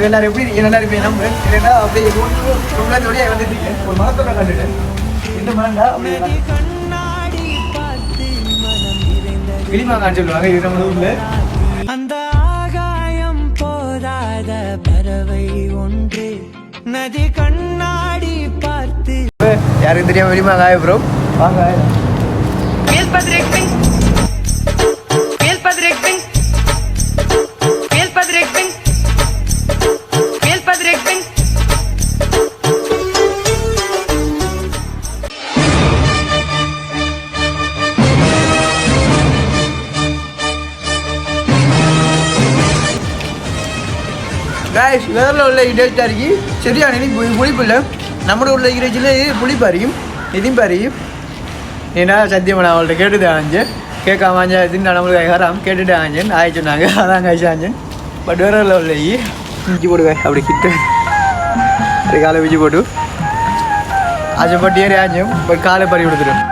எல்லாரும் எப்படி எல்லாரும் இப்போ நம்ம இல்லைன்னா அப்படியே ரொம்பத்தோடய வந்துட்டு ஒரு மரத்தோட கண்டுட்டு இந்த மரம்டா அப்படியே கிளிமாங்கான்னு சொல்லுவாங்க இது நம்ம ஊரில். அந்த ஆகாயம் போதாத பறவை ஒன்று நதி கண்ணாடி பார்த்து யாருக்கு தெரியாம வெளிமாங்காய ப்ரோ வாங்க. கைஸ் வேரில் உள்ள டேஸ்ட்டாக இருக்கு சரியான எனக்கு புளிப்பு இல்லை. நம்மளோட உள்ள இறைச்சியில் புளிப்பு அறியும் இதையும் பறியும். ஏன்னா சத்தியம் நான் அவள்கிட்ட கேட்டுட்டு ஆஞ்சேன் கேட்காம ஆஞ்சா இதுன்னு நம்மளுக்கு ஹராம் கேட்டுட்டு ஆஞ்சேன் ஆய சொன்னாங்க அதான் காய்ச்சி ஆஞ்சேன். பட் வேரில் உள்ள இஞ்சி போடுவேன் அப்படி கிட்ட அது காலை விஜி போட்டு ஆச்சப்பட்டு ஏறி ஆஞ்சோம் பட் காலை பறி கொடுத்துரும்.